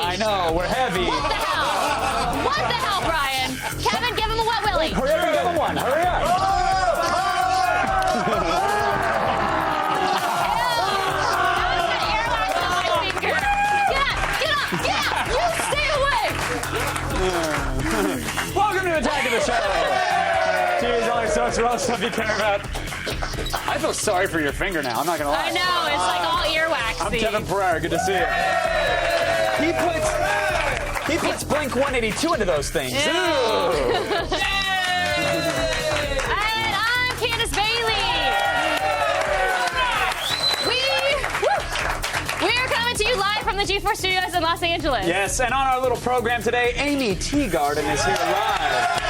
I know, we're heavy. What the hell? What the hell, Brian? Kevin, give him a wet willy. Hurry up and give him one. Hurry up. Welcome to Attack of the Show. Jeez, all your social world stuff you care about. I feel sorry for your finger now. I'm not gonna lie. I know, it's like all earwaxy. I'm Kevin Pereira. Good to see you. He puts Blink 182 into those things. And I'm Candace Bailey. We're coming to you live from the G4 Studios in Los Angeles. Yes, and on our little program today, Amy Teagarden is here live.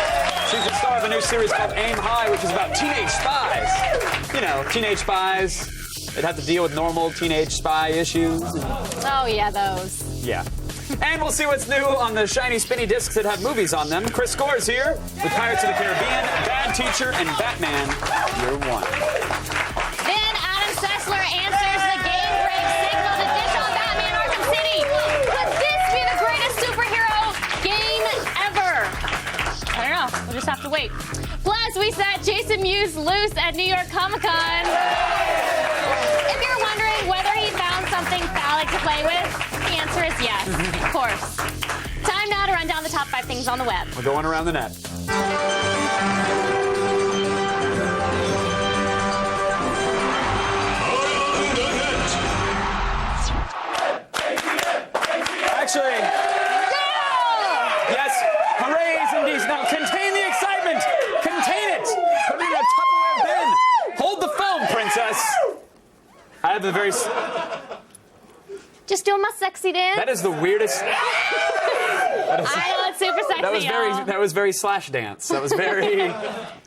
She's the star of a new series called Aim High, which is about teenage spies. You know, teenage spies. They'd have to deal with normal teenage spy issues. Oh, yeah, those. Yeah. And we'll see what's new on the shiny, spinny discs that have movies on them. Chris Gore is here with Pirates of the Caribbean, Bad Teacher, and Batman Year One. Then Adam Sessler answers the game break signal to dish on Batman Arkham City. Could this be the greatest superhero game ever? I don't know. We'll just have to wait. Plus, we set Jason Mewes loose at New York Comic Con. If you're wondering whether he found something phallic to play with, the answer is yes, of course. Time now to run down the top 5 things on the web. We're going around the net. Actually, yes, hoorays indeed. Now contain the excitement. Contain it. Put it in a Tupperware bin. Hold the phone, princess. I have a very... Just doing my sexy dance. That is the weirdest... I know, it's super sexy, That was very slash dance. That was very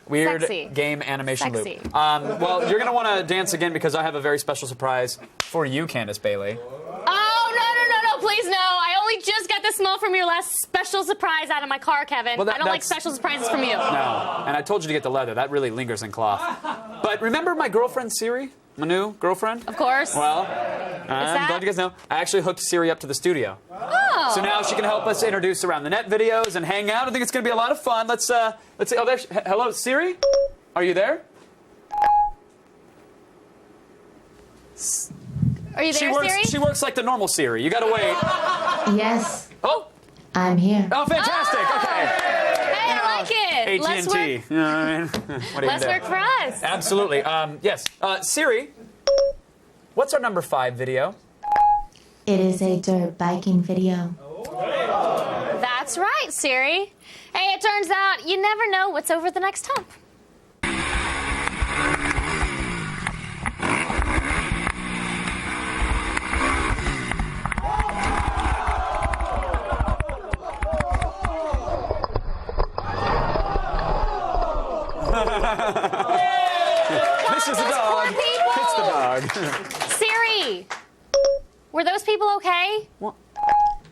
weird Sexy. game animation Sexy. loop. Well, you're going to want to dance again because I have a very special surprise for you, Candace Bailey. Oh, no, please no. I only just got the smell from your last special surprise out of my car, Kevin. Well, I don't like special surprises from you. No, and I told you to get the leather. That really lingers in cloth. But remember my girlfriend, Siri? My new girlfriend? Of course. Well, I'm glad you guys know. I actually hooked Siri up to the studio. Oh. So now she can help us introduce around the net videos and hang out. I think it's going to be a lot of fun. Let's see. Oh, there. Hello, Siri? Are you there? Are you there, Siri? She works like the normal Siri. You got to wait. Yes. Oh. I'm here. Oh, fantastic. Okay. Hey, I like it. Less AT&T. work, You know what I mean? What do you less do? work for us. Absolutely. Yes. Siri, what's our number 5 video? It is a dirt biking video. That's right, Siri. Hey, it turns out you never know what's over the next hump. This is the dog. It's the dog. Siri, were those people okay?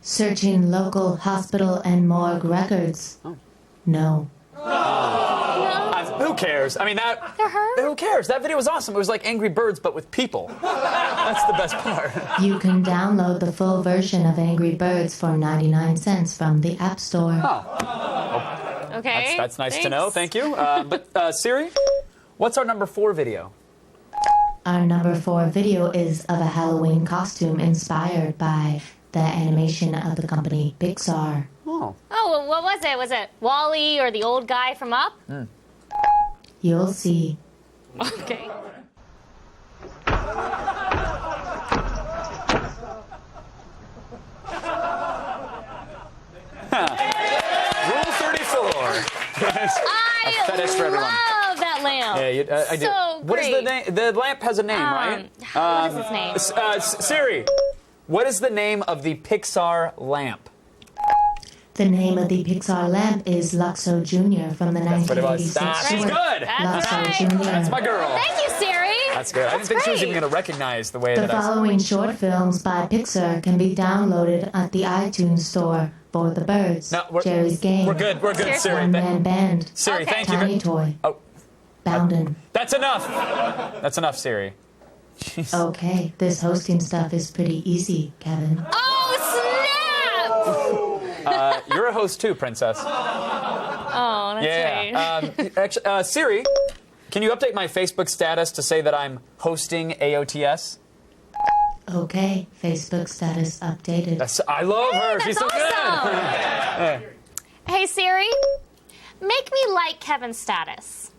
Searching local hospital and morgue records. No. Who cares? I mean, They're hurt? Who cares? That video was awesome. It was like Angry Birds, but with people. That's the best part. You can download the full version of Angry Birds for 99 cents from the App Store. Okay. That's nice to know. Thank you. But Siri, what's our number 4 video? Our number 4 video is of a Halloween costume inspired by the animation of the company Pixar. Oh. Oh, well, what was it? Was it Wall-E or the old guy from Up? You'll see. Okay. Rule 34. I fetish for everyone. love that lamp. Yeah, I do. So What is the great. name? The lamp has a name, right? What is his name? Siri, what is the name of the Pixar lamp? The name of the Pixar lamp is Luxo Jr. from the That's what it was. 1986 She's short good. That's Luxo right. Jr. That's my girl. Thank you, Siri. That's good. I didn't think she was even going to recognize the way The that I... following short films by Pixar can be downloaded at the iTunes Store for The Birds, No, we're- Jerry's Game, We're good, Siri. One Man Band, Siri, Okay. thank you. Tiny Toy, Oh, Bounden. that's enough. That's enough, Siri. Jeez. Okay, this hosting stuff is pretty easy, Kevin. Oh, snap! You're a host too, Princess. Oh, that's right. Actually, Siri, can you update my Facebook status to say that I'm hosting AOTS? Okay, Facebook status updated. I love her. That's She's so awesome. good. Hey, Siri, make me like Kevin's status.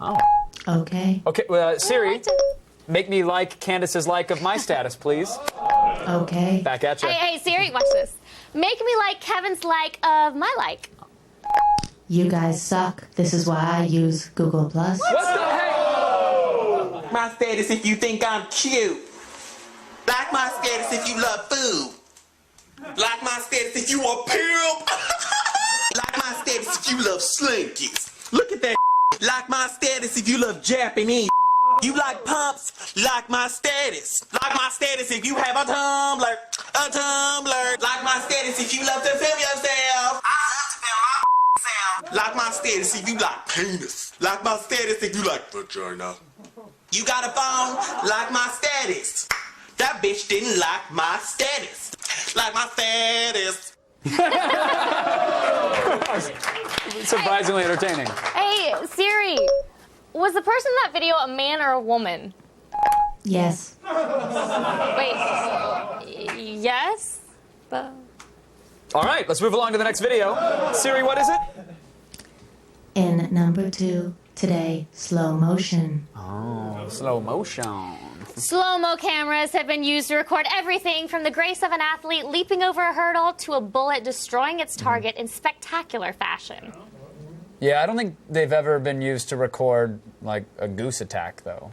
Okay, Okay, Siri, make me like Candace's like of my status, please. okay. Back at you. Hey, Siri, watch this. Make me like Kevin's like of my like. You guys suck. This is why I use Google+. What the heck? My status if you think I'm cute. Like my status if you love food. Like my status if you a pimp. Like my status if you love slinkies. Look at that. Like my status if you love Japanese. You like pumps? Like my status. Like my status if you have a Tumblr. A Tumblr. Like my status if you love to film yourself. I love to film myself. Like my status if you like penis. Like my status if you like vagina. You got a phone? Like my status. That bitch didn't like my status. Like my status. Surprisingly entertaining. Hey, Siri, was the person in that video a man or a woman? Yes. Wait, yes? All right, let's move along to the next video. Siri, what is it? In number 2, today, slow motion. Oh, slow motion. Slow-mo cameras have been used to record everything from the grace of an athlete leaping over a hurdle to a bullet destroying its target in spectacular fashion. Yeah, I don't think they've ever been used to record, like, a goose attack, though.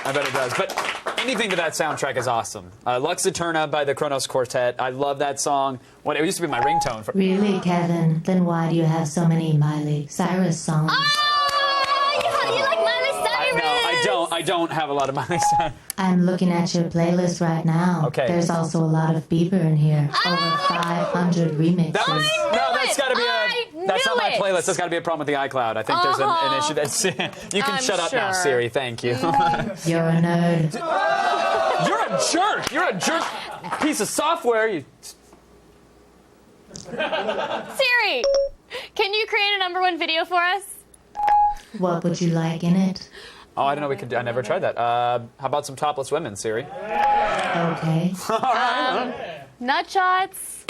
I bet it does. But anything to that soundtrack is awesome. Lux Eterna by the Kronos Quartet. I love that song. It used to be my ringtone. Really, Kevin? Then why do you have so many Miley Cyrus songs? Oh, you like Miley Cyrus? I don't have a lot of Miley Cyrus. I'm looking at your playlist right now. Okay. There's also a lot of Bieber in here. Over 500 remixes. That's got to be that's not my playlist. That's got to be a problem with the iCloud. I think there's an issue. That's, you can I'm shut up now, sure. Siri. Thank you. You're a nerd. You're a jerk. You're a jerk piece of software. You. Siri, can you create a #1 video for us? What would you like in it? Oh, I don't know. I never tried that. How about some topless women, Siri? Okay. Nut shots.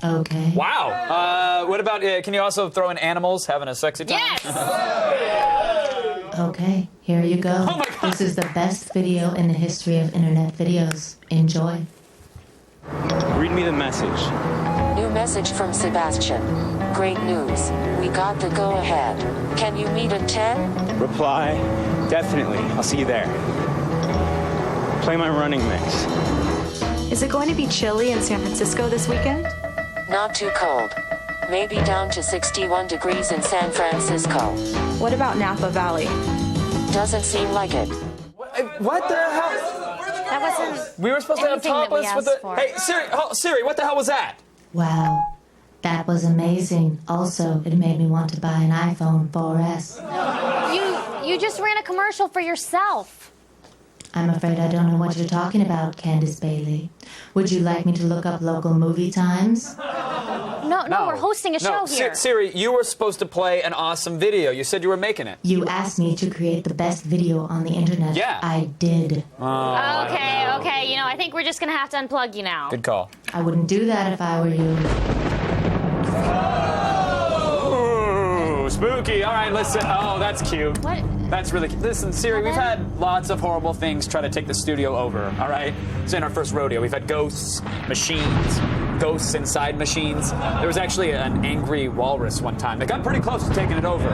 Okay. Wow. What about? Can you also throw in animals having a sexy time? Yes. Okay. Here you go. Oh my God. This is the best video in the history of internet videos. Enjoy. Read me the message. New message from Sebastian. Great news. We got the go-ahead. Can you meet at 10? Reply. Definitely. I'll see you there. Play my running mix. Is it going to be chilly in San Francisco this weekend? Not too cold. Maybe down to 61 degrees in San Francisco. What about Napa Valley? Doesn't seem like it. What the hell? That wasn't. We were supposed to have Anything that we topless with asked the. for. Hey, Siri, what the hell was that? Wow. That was amazing. Also, it made me want to buy an iPhone 4S. You just ran a commercial for yourself. I'm afraid I don't know what you're talking about, Candace Bailey. Would you like me to look up local movie times? No, we're hosting a show here. Siri, you were supposed to play an awesome video. You said you were making it. You asked me to create the best video on the internet. Yeah. I did. Okay. You know, I think we're just gonna have to unplug you now. Good call. I wouldn't do that if I were you. Ooh, spooky. All right, listen. Oh, that's cute. What? That's really cute. Listen, Siri, we've had lots of horrible things try to take the studio over, all right? It's in our first rodeo. We've had ghosts, machines, ghosts inside machines. There was actually an angry walrus one time that got pretty close to taking it over.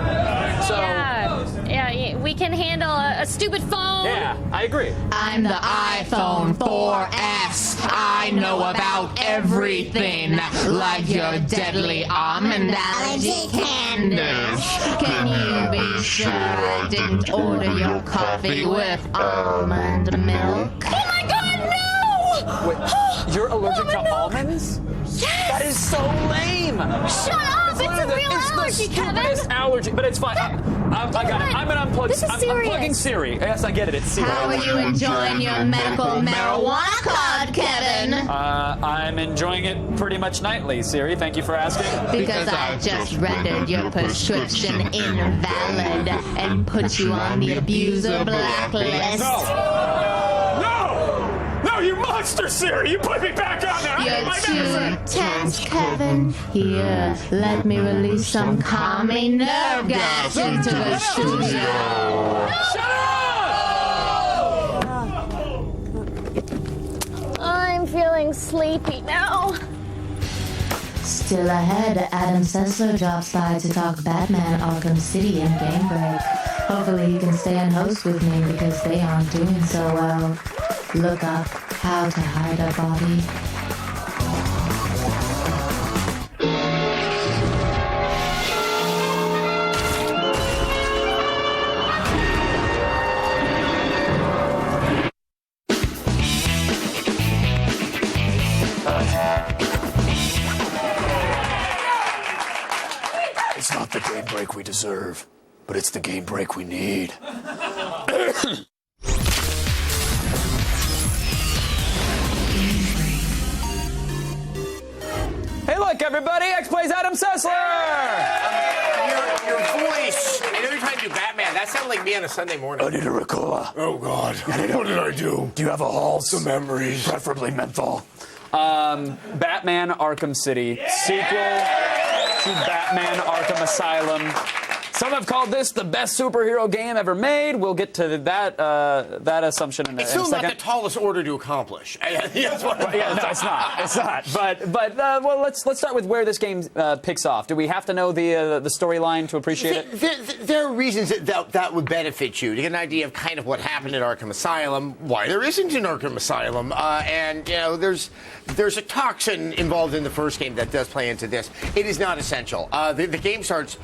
So, Yeah, we can handle a stupid phone. yeah, I agree. I'm the iPhone 4S. I know about everything, like your deadly almond allergy candles. Can you be sure I didn't order your coffee with almond milk? Oh my God, no! Wait, you're allergic to almonds? Yes! That is so lame. Shut up! It's a real allergy, Kevin. It's allergy, but it's fine. I got it. I'm gonna unplug. This is I'm serious. unplugging Siri. Yes, I get it. It's Siri. How are you enjoying your medical marijuana card, Kevin? I'm enjoying it pretty much nightly, Siri. Thank you for asking. Because I just rendered your prescription invalid and put you on the abuser blacklist. No, you monster, Siri! You put me back on there! You're too tense, Kevin. Here, let me release some calming nerve gas into the studio. Shut up! I'm feeling sleepy now. Still ahead, Adam Sessler drops by to talk Batman Arkham City and Game Break. Hopefully he can stay and host with me because they aren't doing so well. Look up How to Hide a Body. It's not the game break we deserve, but it's the game break we need. Hey, look, everybody! X plays Adam Sessler! Your voice. I know you're trying to do Batman. That sounded like me on a Sunday morning. I need a Ricola. Oh, God. What did I do? Do you have a Halls? Some memories. Preferably menthol. Batman Arkham City, sequel to Batman Arkham Asylum. Some have called this the best superhero game ever made. We'll get to that assumption in a It's still second. not the tallest order to accomplish. That's what Yeah, no, it's not. It's not. But well, let's start with where this game picks off. Do we have to know the storyline to appreciate it? There are reasons that would benefit you to get an idea of kind of what happened at Arkham Asylum, why there isn't an Arkham Asylum, and you know there's a toxin involved in the first game that does play into this. It is not essential. The game starts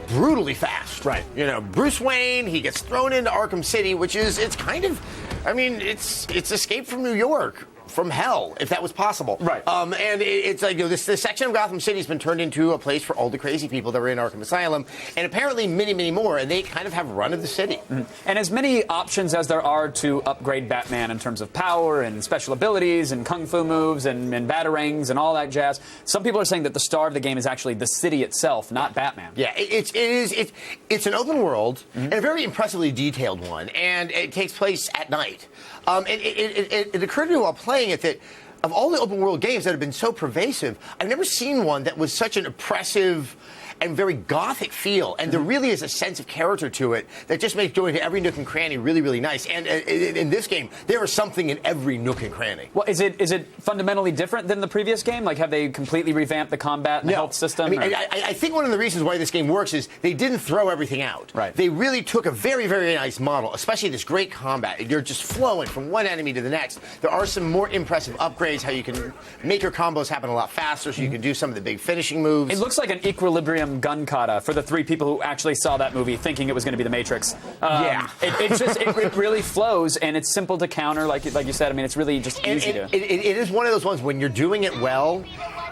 brutally fast. Right. You know, Bruce Wayne, he gets thrown into Arkham City, which is, it's kind of, I mean, it's Escape from New York. From hell, if that was possible. Right. And it's like, you know, this section of Gotham City has been turned into a place for all the crazy people that were in Arkham Asylum, and apparently many, many more, and they kind of have run of the city. Mm-hmm. And as many options as there are to upgrade Batman in terms of power and special abilities and kung fu moves and batarangs and all that jazz, some people are saying that the star of the game is actually the city itself, not Batman. Yeah, it's an open world, and a very impressively detailed one, and it takes place at night. It occurred to me while playing it that of all the open world games that have been so pervasive, I've never seen one that was such an oppressive and very gothic feel, and there really is a sense of character to it that just makes going to every nook and cranny really, really nice. And in this game, there is something in every nook and cranny. Well, is it fundamentally different than the previous game? Like, have they completely revamped the combat and the health system? I mean, I think one of the reasons why this game works is they didn't throw everything out. Right. They really took a very, very nice model, especially this great combat. You're just flowing from one enemy to the next. There are some more impressive upgrades, how you can make your combos happen a lot faster, so you can do some of the big finishing moves. It looks like an Equilibrium gun kata for the three people who actually saw that movie thinking it was going to be The Matrix. Yeah. It really flows, and it's simple to counter, like you said. I mean, it's really just easy to... It is one of those ones when you're doing it well,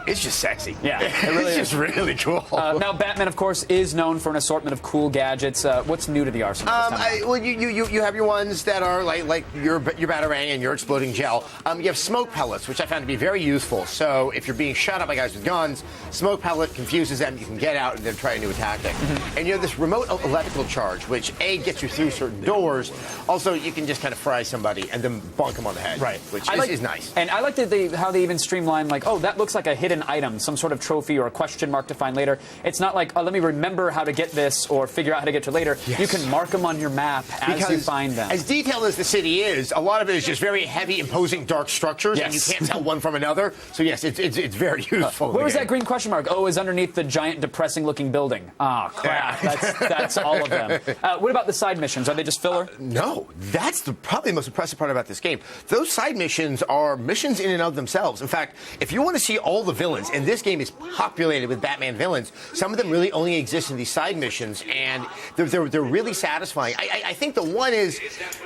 it's just sexy. Yeah, it really it's just really cool. Now, Batman, of course, is known for an assortment of cool gadgets. What's new to the arsenal this time? Well, you have your ones that are like your Batarang and your exploding gel. You have smoke pellets, which I found to be very useful. So if you're being shot up by guys with guns, smoke pellet confuses them. You can get out and then try a new tactic. Mm-hmm. And you have this remote electrical charge, which A, gets you through certain doors. Also, you can just kind of fry somebody and then bonk them on the head. Right. Which is nice. And I like how they even streamline, like, oh, that looks like a hidden hidden item, some sort of trophy or a question mark to find later. It's not like, oh, let me remember how to get this or figure out how to get to it later. Yes. You can mark them on your map as you find them. As detailed as the city is, a lot of it is just very heavy, imposing, dark structures, and you can't tell one from another. So yes, it's very useful. Where was that green question mark? Oh, it's underneath the giant, depressing-looking building. Oh, crap. That's all of them. What about the side missions? Are they just filler? No, that's probably the most impressive part about this game. Those side missions are missions in and of themselves. In fact, if you want to see all the villains, and this game is populated with Batman villains, some of them really only exist in these side missions, and they're really satisfying. I think the one is,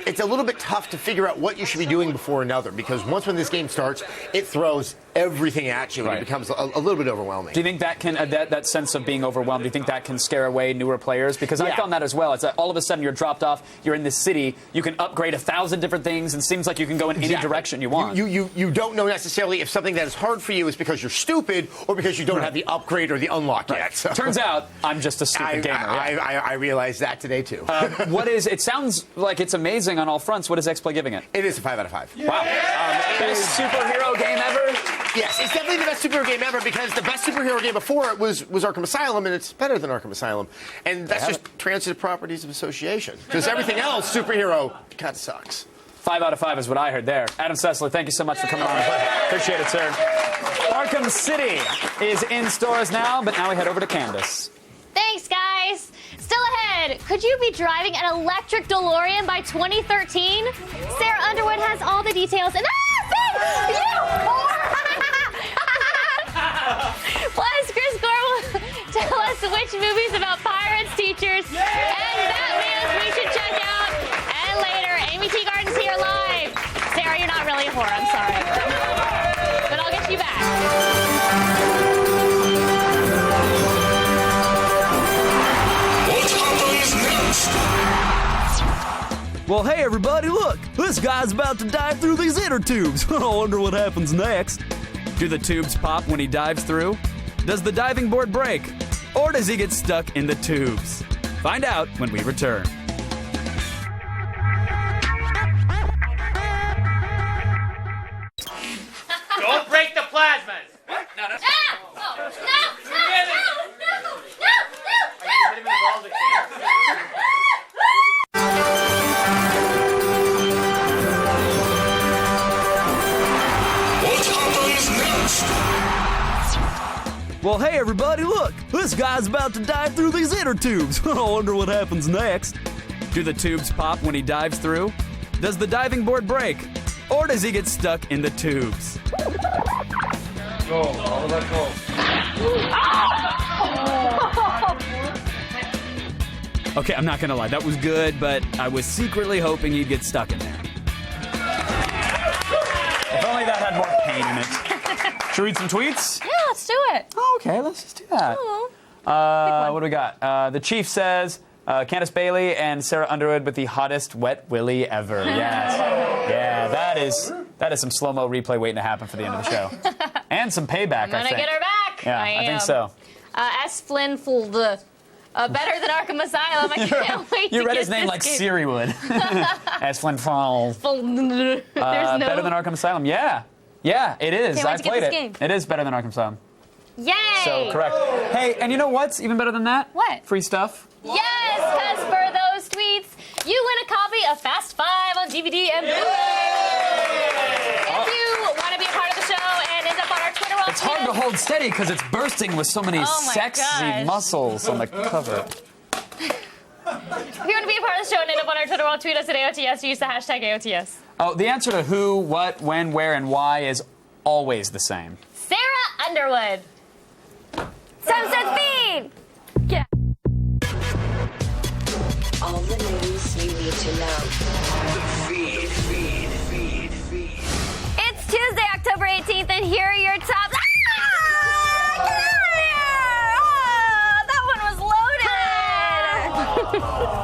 it's a little bit tough to figure out what you should be doing before another, because once when this game starts, it throws everything at you, and it becomes a little bit overwhelming. Do you think that can that sense of being overwhelmed, do you think that can scare away newer players? Because I found that as well. It's that all of a sudden you're dropped off, you're in this city, you can upgrade 1,000 different things, and it seems like you can go in any direction you want. You don't know necessarily if something that is hard for you is because you're stupid or because you don't have the upgrade or the unlock yet. So. Turns out I'm just a stupid gamer. I realized that today too. It sounds like it's amazing on all fronts. What is X-Play giving it? It is a 5 out of 5. Wow. Best superhero game ever? Yes, it's definitely the best superhero game ever, because the best superhero game before it was Arkham Asylum, and it's better than Arkham Asylum. And that's just transitive properties of association. Because everything else, superhero, kind of sucks. 5 out of 5 is what I heard there. Adam Sessler, thank you so much for coming on and playing. Appreciate it, sir. Arkham City is in stores now, but now we head over to Candace. Thanks, guys. Still ahead, could you be driving an electric DeLorean by 2013? Sarah Underwood has all the details. And plus, Chris Gore will tell us which movies about pirates, teachers, and Batman we should check out. And later, Amy Teagarden's here live. Sarah, you're not really a whore, I'm sorry. But I'll get you back. Well, hey, everybody, look! This guy's about to dive through these inner tubes. I wonder what happens next. Do the tubes pop when he dives through? Does the diving board break? Or does he get stuck in the tubes? Find out when we return. Don't break the plasmas! No! No! No! Well, hey, everybody, look! This guy's about to dive through these inner tubes. I wonder what happens next. Do the tubes pop when he dives through? Does the diving board break? Or does he get stuck in the tubes? Go, all of that go. Okay, I'm not gonna lie, that was good, but I was secretly hoping he'd get stuck in there. If only that had more pain in it. Should we read some tweets? Yeah, let's do it. Oh, okay, let's just do that. What do we got? The Chief says, Candace Bailey and Sarah Underwood with the hottest wet willy ever. Yes. Yeah, that is some slow-mo replay waiting to happen for the end of the show. And some payback, I'm gonna get her back. Yeah, I think so. S. Flynn fooled better than Arkham Asylum. I can't wait to You read get his name this like game. Siri would. S. Flynn Falls. There's no... Better than Arkham Asylum. Yeah. Yeah, it is. Can't wait I to get played this it. game. It is better than Arkham Asylum. Yay! So, correct. Hey, and you know what's even better than that? What? Free stuff. Yes, because for those tweets, you win a copy of Fast 5 on DVD and Blu-ray. If you want to be a part of the show and end up on our Twitter, It's hard to hold steady because it's bursting with so many Oh my sexy gosh. muscles on the cover. If you want to be a part of the show and end up on our Twitter, tweet us at AOTS. Use the hashtag AOTS. Oh, the answer to who, what, when, where, and why is always the same. Sarah Underwood. Sunset Feed. Yeah. All the news you need to know. Feed. It's Tuesday, October 18th, and here are your top. Get out of here! That one was loaded.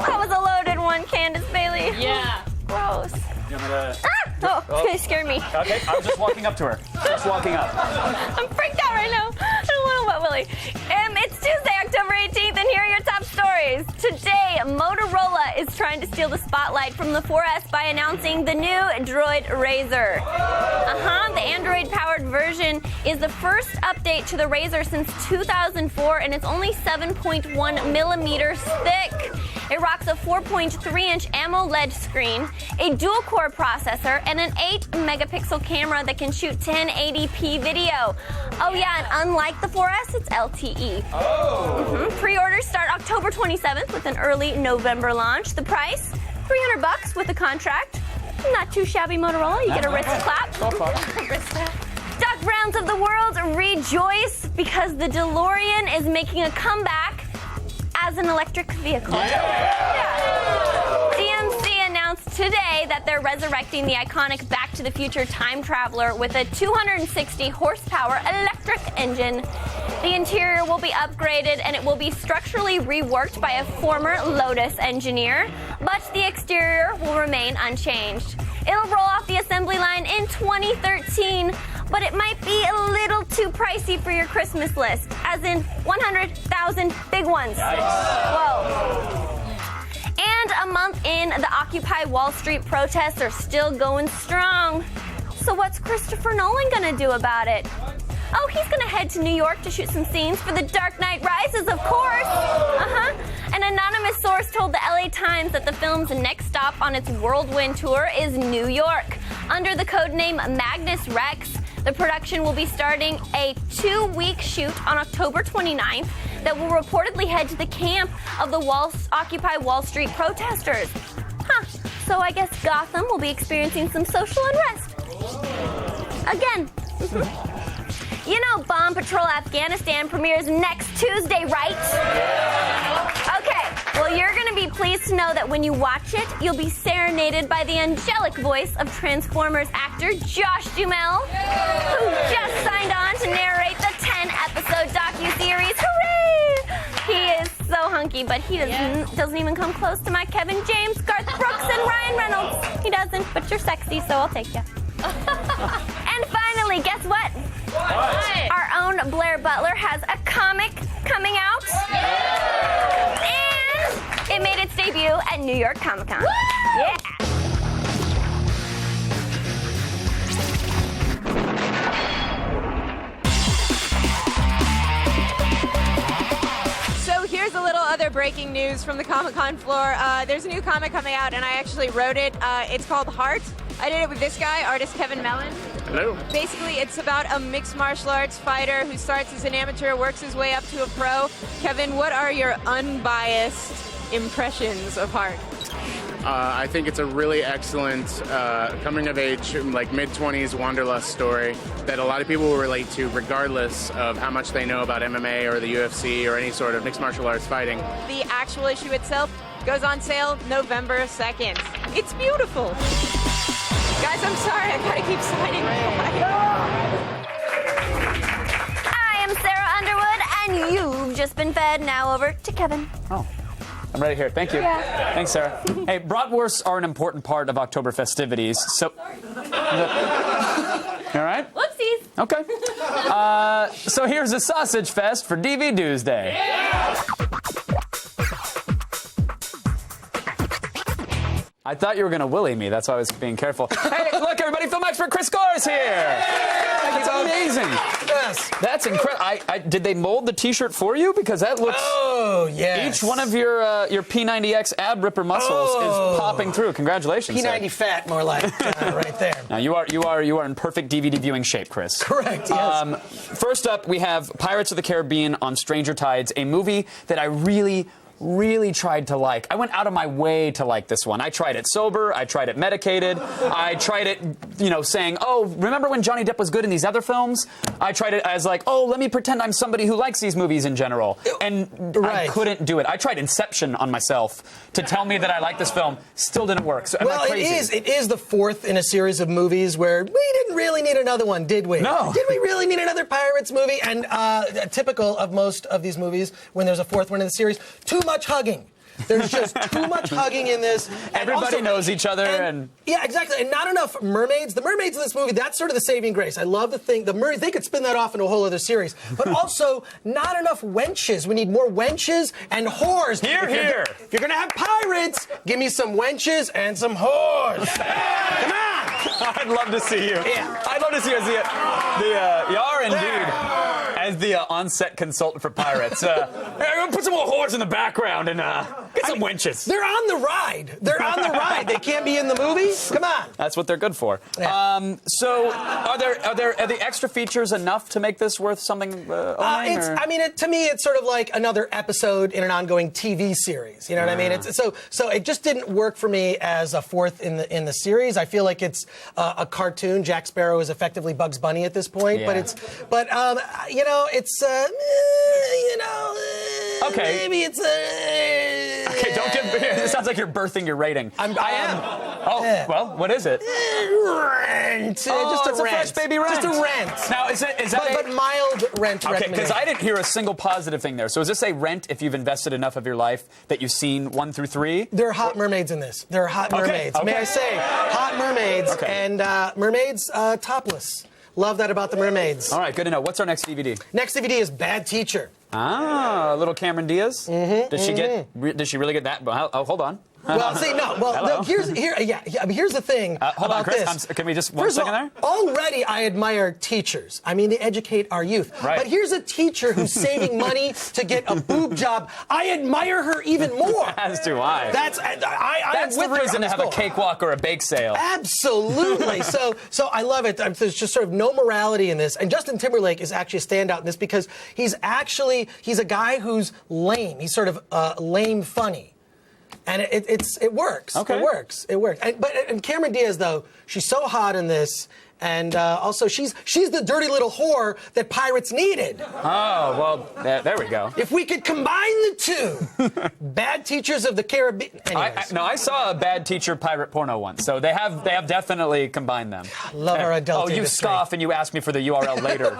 That was a loaded one, Candace Bailey. Yeah. Gross. You want me to... Okay, scared me. Okay, I'm just walking up to her. Just walking up. I'm freaked out right now. I don't want to wet Willie. It's Tuesday, October 18th, and here are your top stories. Today, Motorola is trying to steal the spotlight from the 4S by announcing the new Droid Razr. The Android-powered version is the first update to the Razr since 2004, and it's only 7.1 millimeters thick. It rocks a 4.3-inch AMOLED screen, a dual-core processor, and an 8-megapixel camera that can shoot 1080p video. Oh yeah, and unlike the 4S, it's LTE. Pre-orders start October 27th with an early November launch. The price, $300 with a contract. Not too shabby, Motorola. You get a wrist clap. Doc Browns of the world, rejoice because the DeLorean is making a comeback as an electric vehicle. DMC announced today that they're resurrecting the iconic Back to the Future time traveler with a 260 horsepower electric engine. The interior will be upgraded and it will be structurally reworked by a former Lotus engineer, but the exterior will remain unchanged. It'll roll off the assembly line in 2013, but it might be a little too pricey for your Christmas list, as in 100,000 big ones. Whoa. And a month in, the Occupy Wall Street protests are still going strong. So what's Christopher Nolan gonna do about it? Oh, he's gonna head to New York to shoot some scenes for The Dark Knight Rises, of course. An anonymous source told the LA Times that the film's next stop on its whirlwind tour is New York. Under the codename Magnus Rex, the production will be starting a 2-week shoot on October 29th that will reportedly head to the camp of the Occupy Wall Street protesters. So I guess Gotham will be experiencing some social unrest. Again. You know Bomb Patrol Afghanistan premieres next Tuesday, right? Okay, well, you're going to be pleased to know that when you watch it, you'll be serenaded by the angelic voice of Transformers actor Josh Duhamel, who just signed on to narrate the 10-episode docuseries. Hooray! He is so hunky, but he doesn't even come close to my Kevin James, Garth Brooks, and Ryan Reynolds. He doesn't, but you're sexy, so I'll take you. And finally, guess what? Our own Blair Butler has a comic coming out. And it made its debut at New York Comic Con. Yeah. So here's a little other breaking news from the Comic-Con floor. There's a new comic coming out, and I actually wrote it. It's called Heart. I did it with this guy, artist Kevin Mellon. Hello. Basically, it's about a mixed martial arts fighter who starts as an amateur, works his way up to a pro. Kevin, what are your unbiased impressions of Heart? I think it's a really excellent coming-of-age, like mid-20s wanderlust story that a lot of people will relate to, regardless of how much they know about MMA or the UFC or any sort of mixed martial arts fighting. The actual issue itself goes on sale November 2nd. It's beautiful. Guys, I'm sorry, I gotta keep signing. I am Sarah Underwood, and you've just been fed. Now over to Kevin. Oh, I'm right here. Thank you. Yeah. Thanks, Sarah. Hey, bratwursts are an important part of October festivities, so... All right? Whoopsies. Okay. So here's a sausage fest for DV Doomsday. Yeah! I thought you were going to willy me. That's why I was being careful. Hey, look, everybody, film expert Chris Gore is here. That's amazing. Yes. That's incredible. Did they mold the T-shirt for you? Because that looks... Oh, yes. Each one of your P90X ab ripper muscles is popping through. Congratulations, P90 sir. fat, more like, right there. Now, you are in perfect DVD viewing shape, Chris. Correct, yes. First up, we have Pirates of the Caribbean on Stranger Tides, a movie that I really tried to like. I went out of my way to like this one. I tried it sober. I tried it medicated. I tried it, saying, oh, remember when Johnny Depp was good in these other films? I tried it as like, oh, let me pretend I'm somebody who likes these movies in general. And I couldn't do it. I tried Inception on myself to tell me that I like this film. Still didn't work. So am I crazy? It is the fourth in a series of movies where we didn't really need another one, did we? No. Did we really need another Pirates movie? And typical of most of these movies, when there's a fourth one in the series, too much hugging. There's just too much hugging in this. And Everybody also- knows each other, and yeah, exactly. And not enough mermaids. The mermaids in this movie, that's sort of the saving grace. I love the mermaids. They could spin that off into a whole other series. But also, not enough wenches. We need more wenches and whores. Here. If you're going to have pirates, give me some wenches and some whores. Come on. I'd love to see you. Yeah. I'd love to see you as you are indeed as the on-set consultant for pirates. Put some more whores in the background and get some wenches. They're on the ride. They're on the ride. They can't be in the movie. Come on. That's what they're good for. Yeah. So, are the extra features enough to make this worth something owning? To me, it's sort of like another episode in an ongoing TV series. You know what I mean? So it just didn't work for me as a fourth in the series. I feel like it's a cartoon. Jack Sparrow is effectively Bugs Bunny at this point. Yeah. But it's okay. Maybe it's Okay, don't give. It sounds like you're birthing your rating. I am. Oh, well, what is it? Rent. Just a it's a rent. fresh baby rent. Just a rent. Now, is that but mild rent Okay, recommendation. because I didn't hear a single positive thing there. So is this a rent if you've invested enough of your life that you've seen 1 through 3? There are hot mermaids in this. There are hot mermaids. okay. May I say, hot mermaids. Okay. And mermaids topless. Love that about the mermaids. All right, good to know. What's our next DVD? Next DVD is Bad Teacher. Ah, little Cameron Diaz. Does she really get that? Oh, hold on. Well, see, no. Well, Hello. no, here's the thing Hold about on, Chris. this. Can we just one First of second all, there? already I admire teachers. I mean, they educate our youth. Right. But here's a teacher who's saving money to get a boob job. I admire her even more. As do I. That's the reason to have a cakewalk or a bake sale. Absolutely. So I love it. There's just sort of no morality in this. And Justin Timberlake is actually a standout in this because he's a guy who's lame. He's sort of lame funny. And it works. Okay. It works. And Cameron Diaz, though, she's so hot in this. And also, she's the dirty little whore that pirates needed. Oh, well, there we go. If we could combine the two, Bad Teachers of the Caribbean. Anyways. I saw a Bad Teacher pirate porno once, so they have definitely combined them. Love our adult Oh, you industry. scoff and you ask me for the URL later,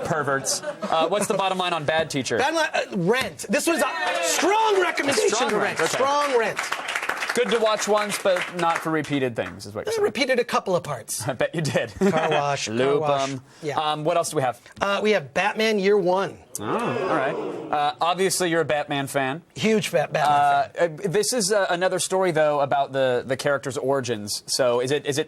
perverts. What's the bottom line on Bad Teacher? Rent. This was a strong recommendation Strong to rent, Rent. okay. Strong Rent. Good to watch once, but not for repeated things, is what you're I saying. repeated a couple of parts. I bet you did. Car wash. Loop car wash. 'em. Yeah. What else do we have? We have Batman Year One. Oh, all right. Obviously, you're a Batman fan. Huge Batman fan. This is another story, though, about the character's origins. So it's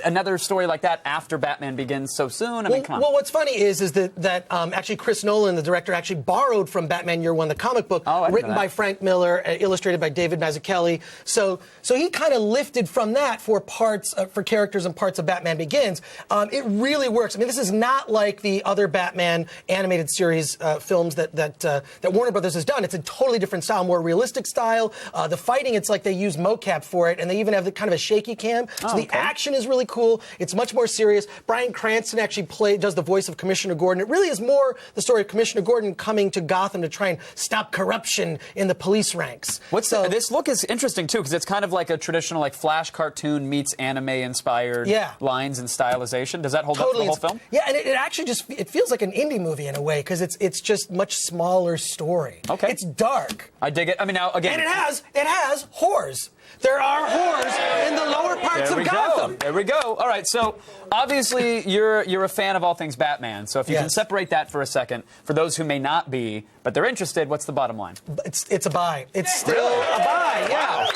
another story like that after Batman Begins so soon? I mean, come on. Well, what's funny is that actually Chris Nolan, the director, actually borrowed from Batman Year One, the comic book, written by Frank Miller, illustrated by David Mazzucchelli. So he kind of lifted from that for parts, for characters and parts of Batman Begins. It really works. I mean, this is not like the other Batman animated series films that Warner Brothers has done. It's a totally different style, more realistic style. The fighting, it's like they use mocap for it, and they even have the kind of a shaky cam. So the action is really cool. It's much more serious. Bryan Cranston actually does the voice of Commissioner Gordon. It really is more the story of Commissioner Gordon coming to Gotham to try and stop corruption in the police ranks. This look is interesting, too, because it's kind of like a traditional Flash cartoon meets anime-inspired lines and stylization. Does that hold up for the whole film? Yeah, and it actually it feels like an indie movie in a way, because it's just much smaller story. Okay. It's dark. I dig it. I mean, now, again... And it has whores. There are whores in the lower parts of Gotham. There we go. All right, so obviously you're a fan of all things Batman. So if you can separate that for a second, for those who may not be, but they're interested, what's the bottom line? It's a buy. It's still a buy. Yeah.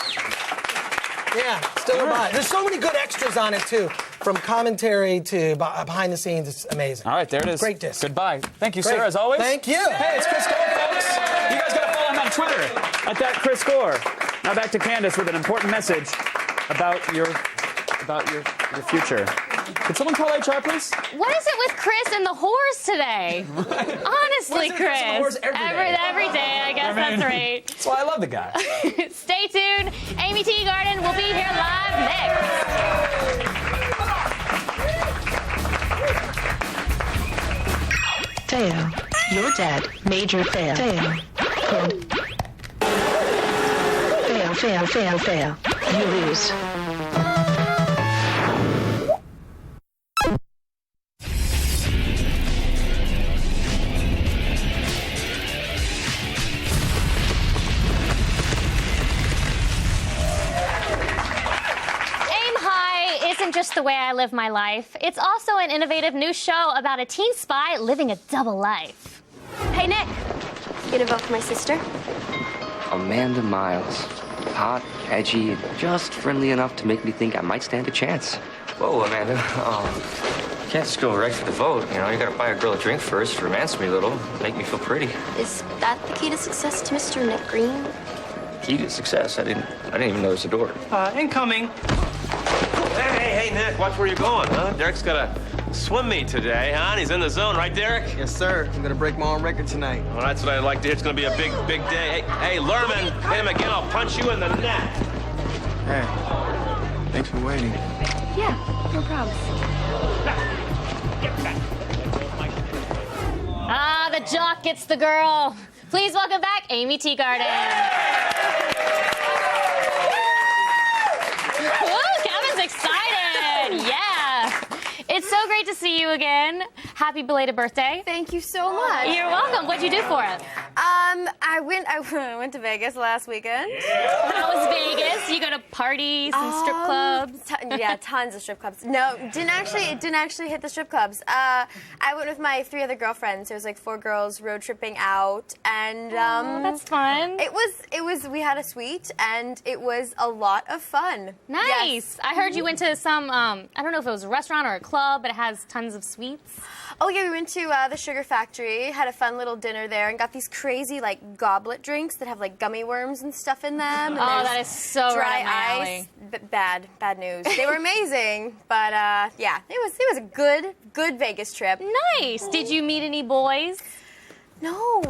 Yeah, still a buy. There's so many good extras on it too, from commentary to behind the scenes. It's amazing. All right, there it is. Great disc. Goodbye. Thank you, Great. sir, as always. Thank you. Hey, it's Chris Gore, folks. You guys got to follow him on Twitter at that Chris Gore. Now back to Candace with an important message about your future. Could someone call HR, please? What is it with Chris and the whores today? Honestly, Chris. Whores Every day, I guess that's right. That's why I love the guy. Stay tuned. Amy Teagarden will be here live next. Fail. You're dead. Major fail. Fail. Fail. You lose. isn't just the way I live my life. It's also an innovative new show about a teen spy living a double life. Hey, Nick. Get a vote for my sister? Amanda Miles. Hot, edgy, and just friendly enough to make me think I might stand a chance. Whoa, Amanda. You can't just go right for the vote. You know, you gotta buy a girl a drink first, romance me a little, make me feel pretty. Is that the key to success to Mr. Nick Green? Key to success? I didn't even know there's a door. Incoming. Hey, Nick, watch where you're going, huh? Derek's got a swim meet today, huh? And he's in the zone, right, Derek? Yes, sir. I'm gonna break my own record tonight. Well, that's what I'd like to hear. It's gonna be a big day. Hey, Lerman, hit him again. I'll punch you in the neck. Hey, thanks for waiting. Yeah, no problem. Ah, the jock gets the girl. Please welcome back Amy Teagarden. Woo, Kevin's excited. Yeah. It's so great to see you again. Happy belated birthday. Thank you so much. You're welcome. What'd you do for it? I went to Vegas last weekend. Yeah. How was Vegas? You go to parties and strip clubs? Yeah, tons of strip clubs. No, it didn't actually hit the strip clubs. I went with my 3 other girlfriends. It was like 4 girls road tripping out, and that's fun. We had a suite, and it was a lot of fun. Nice. Yes. I heard you went to some, I don't know if it was a restaurant or a club, but it has tons of sweets. Oh yeah, we went to the Sugar Factory, had a fun little dinner there, and got these crazy like goblet drinks that have like gummy worms and stuff in them. And that is so dry right up my ice. Bad news. They were amazing, but yeah, it was a good Vegas trip. Nice. Did you meet any boys? No,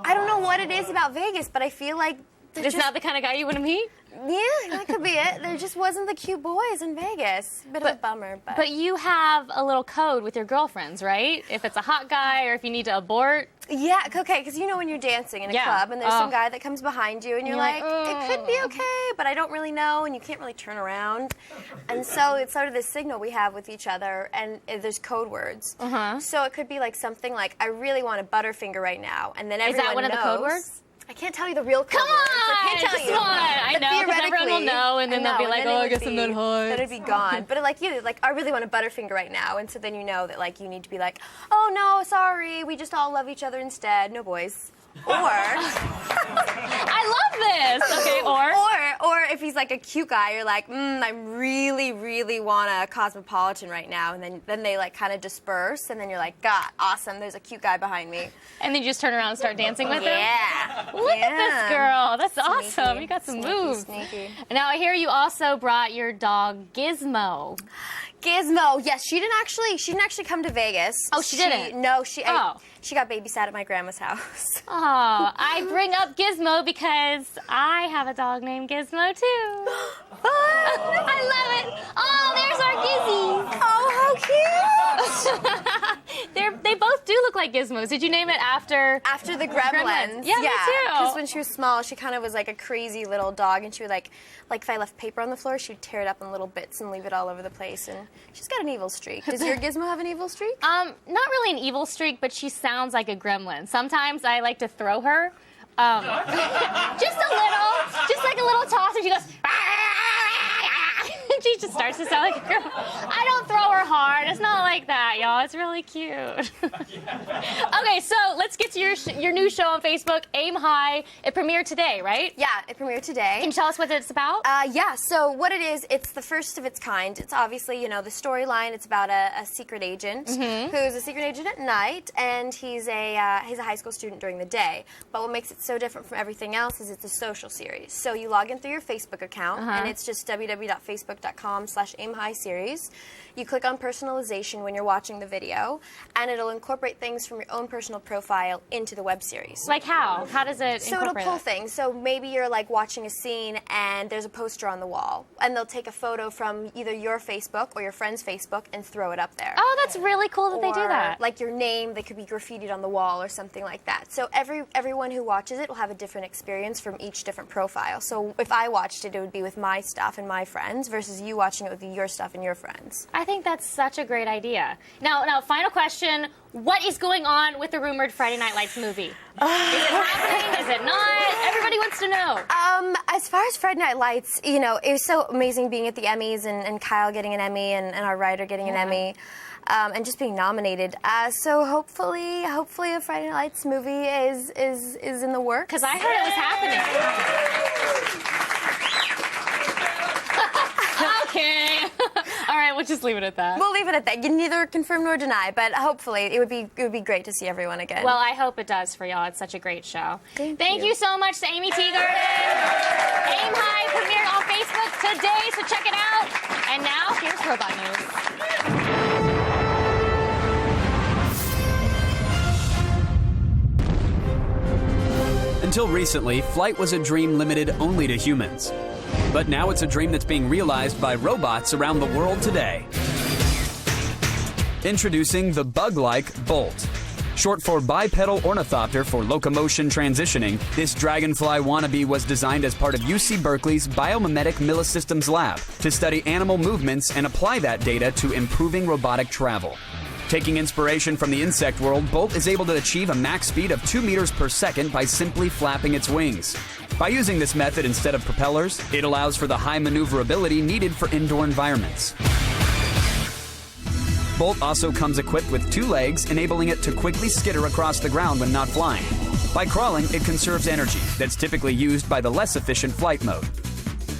I don't know what it is about Vegas, but I feel like it's not the kind of guy you want to meet. Yeah, that could be it. There just wasn't the cute boys in Vegas. Bit of a bummer, but... But you have a little code with your girlfriends, right? If it's a hot guy or if you need to abort. Yeah, okay, because you know when you're dancing in a club and there's some guy that comes behind you and you're like, it could be okay, but I don't really know, and you can't really turn around. And so it's sort of this signal we have with each other, and there's code words. So it could be like something like, I really want a Butterfinger right now, and then everyone knows. Is that one of the code words? I can't tell you the real code words. I can't tell just you. one. I know, because everyone will know, and then they'll be like, oh, I guess I'm not hot. Then it'd be gone. But like I really want a Butterfinger right now, and so then you know that like you need to be like, oh no, sorry, we just all love each other instead. No boys. Or I love this. Okay, or if he's like a cute guy, you're like, I really want a Cosmopolitan right now, and then they like kind of disperse, and then you're like, God, awesome, there's a cute guy behind me. And then you just turn around and start dancing with him? Yeah. Look at this girl. That's awesome. You got some moves. Sneaky. Now I hear you also brought your dog Gizmo. Gizmo, yes, she didn't actually come to Vegas. Oh, she didn't? No, she got babysat at my grandma's house. Oh, I bring up Gizmo because I have a dog named Gizmo too. I love it. Oh, there's our Gizzy. Oh, how cute. They both do look like Gizmos. Did you name it after the Gremlins? Yeah, me too. Because when she was small, she kind of was like a crazy little dog, and she would like if I left paper on the floor, she would tear it up in little bits and leave it all over the place. And she's got an evil streak. Does your Gizmo have an evil streak? Not really an evil streak, but she sounds like a gremlin. Sometimes I like to throw her. Just like a little toss, and she goes. She just starts to sound like a girl. I don't throw her hard. It's not like that, y'all. It's really cute. Okay, so let's get to your new show on Facebook, Aim High. It premiered today, right? Yeah, it premiered today. Can you tell us what it's about? Yeah, so what it is, it's the first of its kind. It's obviously, the storyline, it's about a secret agent who's a secret agent at night, and he's a high school student during the day. But what makes it so different from everything else is it's a social series. So you log in through your Facebook account, and it's just www.facebook.com/aimhighseries. You click on personalization when you're watching the video, and it'll incorporate things from your own personal profile into the web series. Like how? How does it So incorporate it'll pull things. So maybe you're like watching a scene and there's a poster on the wall, and they'll take a photo from either your Facebook or your friend's Facebook and throw it up there. Oh, that's really cool that they do that. Like your name, they could be graffitied on the wall or something like that. So everyone who watches it will have a different experience from each different profile. So if I watched it, it would be with my stuff and my friends, versus you watching watching it with your stuff and your friends. I think that's such a great idea. Now, final question. What is going on with the rumored Friday Night Lights movie? Is it happening? Is it not? Everybody wants to know. As far as Friday Night Lights, you know, it was so amazing being at the Emmys and Kyle getting an Emmy and our writer getting an Emmy. And just being nominated. So hopefully a Friday Night Lights movie is in the works. Because I heard it was happening. Okay. All right, we'll just leave it at that. We'll leave it at that. You neither confirm nor deny, but hopefully it would be great to see everyone again. Well, I hope it does for y'all. It's such a great show. Thank you so much to Amy Teegarden. Aim High premiered on Facebook today, so check it out. And now, here's Robot News. Until recently, flight was a dream limited only to humans. But now it's a dream that's being realized by robots around the world today. Introducing the bug-like Bolt. Short for bipedal ornithopter for locomotion transitioning, this dragonfly wannabe was designed as part of UC Berkeley's Biomimetic Millisystems Lab to study animal movements and apply that data to improving robotic travel. Taking inspiration from the insect world, Bolt is able to achieve a max speed of 2 meters per second by simply flapping its wings. By using this method instead of propellers, it allows for the high maneuverability needed for indoor environments. Bolt also comes equipped with 2 legs, enabling it to quickly skitter across the ground when not flying. By crawling, it conserves energy that's typically used by the less efficient flight mode.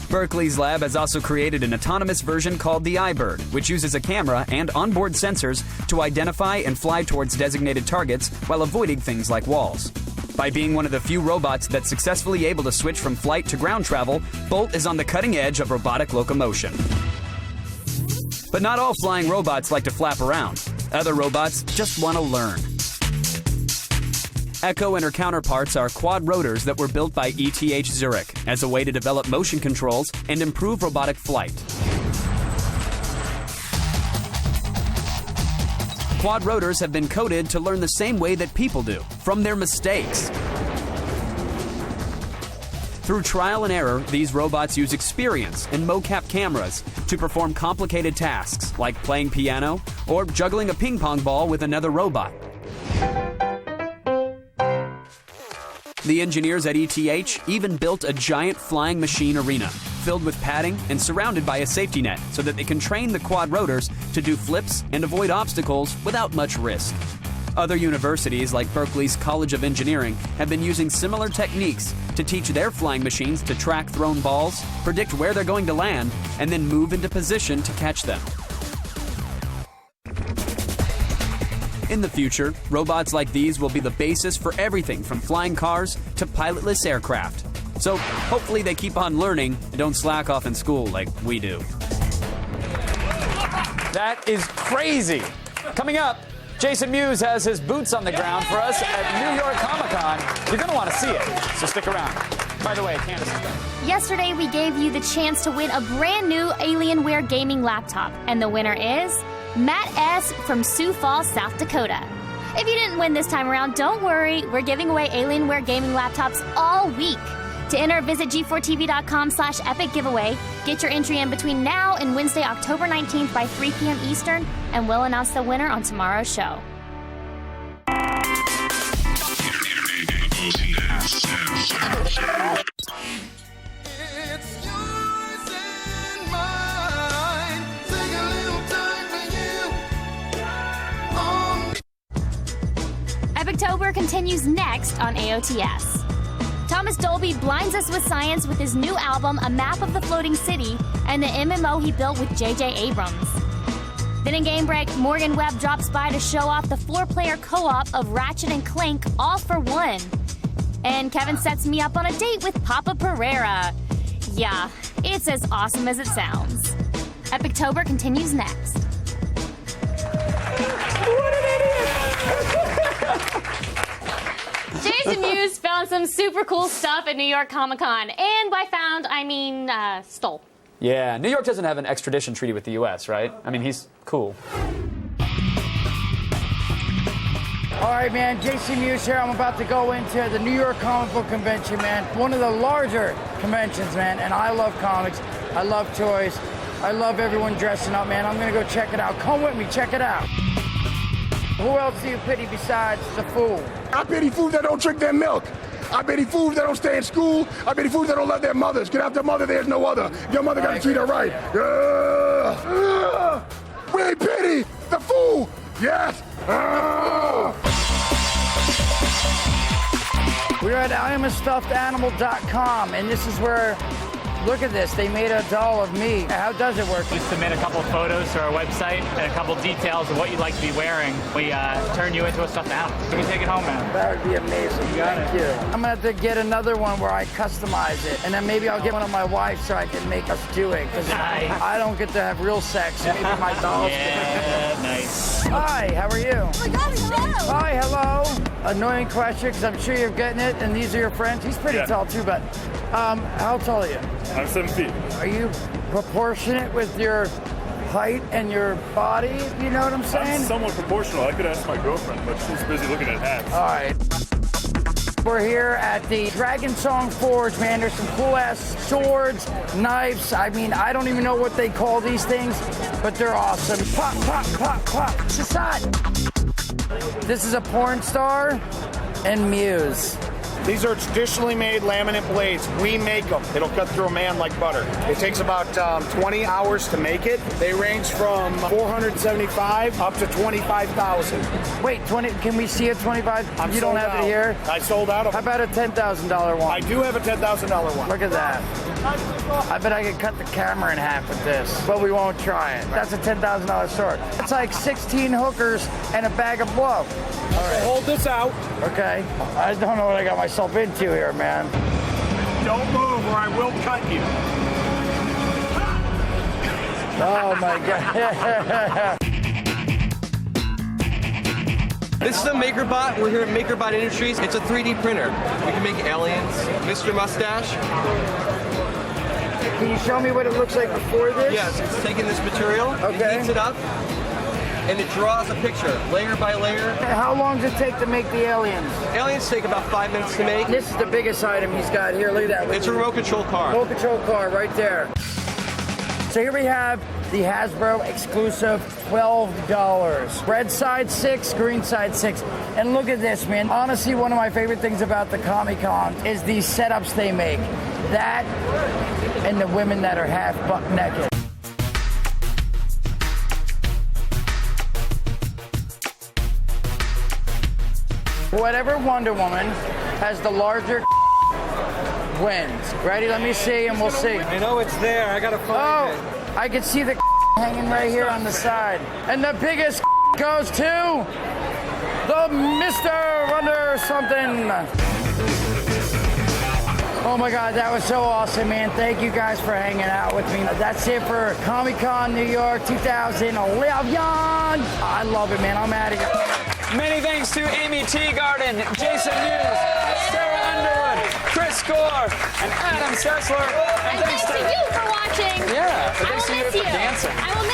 Berkeley's lab has also created an autonomous version called the iBird, which uses a camera and onboard sensors to identify and fly towards designated targets while avoiding things like walls. By being one of the few robots that's successfully able to switch from flight to ground travel, Bolt is on the cutting edge of robotic locomotion. But not all flying robots like to flap around. Other robots just want to learn. Echo and her counterparts are quad rotors that were built by ETH Zurich as a way to develop motion controls and improve robotic flight. Quad rotors have been coded to learn the same way that people do, from their mistakes. Through trial and error, these robots use experience and mocap cameras to perform complicated tasks like playing piano or juggling a ping pong ball with another robot. The engineers at ETH even built a giant flying machine arena filled with padding and surrounded by a safety net so that they can train the quad rotors to do flips and avoid obstacles without much risk. Other universities like Berkeley's College of Engineering have been using similar techniques to teach their flying machines to track thrown balls, predict where they're going to land, and then move into position to catch them. In the future, robots like these will be the basis for everything from flying cars to pilotless aircraft. So hopefully they keep on learning and don't slack off in school like we do. That is crazy. Coming up, Jason Mewes has his boots on the ground for us at New York Comic-Con. You're going to want to see it, so stick around. By the way, Candace is there. Yesterday, we gave you the chance to win a brand new Alienware gaming laptop, and the winner is Matt S. from Sioux Falls, South Dakota. If you didn't win this time around, don't worry. We're giving away Alienware gaming laptops all week. To enter, visit g4tv.com/epic giveaway. Get your entry in between now and Wednesday, October 19th by 3 p.m. Eastern, and we'll announce the winner on tomorrow's show. Epictober continues next on AOTS. Thomas Dolby blinds us with science with his new album, A Map of the Floating City, and the MMO he built with J.J. Abrams. Then in Game Break, Morgan Webb drops by to show off the 4-player co-op of Ratchet and Clank All for One. And Kevin sets me up on a date with Papa Pereira. Yeah, it's as awesome as it sounds. Epictober continues next. Jason Mewes found some super cool stuff at New York Comic-Con. And by found, I mean stole. Yeah, New York doesn't have an extradition treaty with the U.S., right? I mean, he's cool. All right, man, Jason Mewes here. I'm about to go into the New York Comic Book Convention, man. One of the larger conventions, man. And I love comics. I love toys. I love everyone dressing up, man. I'm gonna go check it out. Come with me, check it out. Who else do you pity besides the fool? I pity fools that don't drink their milk. I pity fools that don't stay in school. I pity fools that don't love their mothers. Get out their mother, there's no other. Your mother gotta treat her right. We pity the fool. Yes. We're at IamAStuffedAnimal.com, and this is where, look at this, they made a doll of me. How does it work? You submit a couple photos to our website and a couple details of what you'd like to be wearing. We turn you into a stuffed animal. You can take it home, man. That would be amazing. Thank you. I'm gonna have to get another one where I customize it, and then maybe I'll get one of my wife so I can make us do it. Because I don't get to have real sex. Maybe my dolls can. Nice. Hi, how are you? Oh my God, hello. Hi, hello. Annoying question, because I'm sure you're getting it, and these are your friends. He's pretty tall too, but how tall are you? I'm 7 feet. Are you proportionate with your height and your body? You know what I'm saying? I'm somewhat proportional. I could ask my girlfriend, but she's busy looking at hats. All right. We're here at the Dragon Song Forge, man. There's some cool-ass swords, knives. I mean, I don't even know what they call these things, but they're awesome. Pop, pop, pop, pop. It's just hot. This is a porn star and Muse. These are traditionally made laminate blades. We make them. It'll cut through a man like butter. It takes about 20 hours to make it. They range from $475 up to $25,000. Wait, 20? Can we see a 25? You don't have it here? I sold out of How about a $10,000 one? I do have a $10,000 one. Look at that. I bet I could cut the camera in half with this, but we won't try it. That's a $10,000 sword. It's like 16 hookers and a bag of blow. All right. Hold this out. Okay. I don't know what I got myself into here, man. Don't move or I will cut you. Oh my God. This is a MakerBot. We're here at MakerBot Industries. It's a 3D printer. We can make aliens. Mr. Mustache. Can you show me what it looks like before this? Yes, it's taking this material, it heats it up, and it draws a picture, layer by layer. How long does it take to make the aliens? Aliens take about 5 minutes to make. This is the biggest item he's got here. Look at that. It's a remote control car. Remote control car right there. So here we have the Hasbro exclusive $12. Red side 6, green side 6. And look at this, man. Honestly, one of my favorite things about the Comic-Con is these setups they make. That and the women that are half butt naked. Whatever Wonder Woman has the larger wins. Ready? Let me see, and we'll see. I know it's there. I gotta find it. I can see the hanging right here on the side. And the biggest goes to the Mr. Wonder something. Oh my God, that was so awesome, man. Thank you guys for hanging out with me. That's it for Comic-Con New York 2011. I love it, man. I'm out of here. Many thanks to Amy Teagarden, Jason Mewes, Sarah Underwood, Chris Gore, and Adam Sessler. And thanks to you for watching. Yeah, I will miss you. dancing. I will miss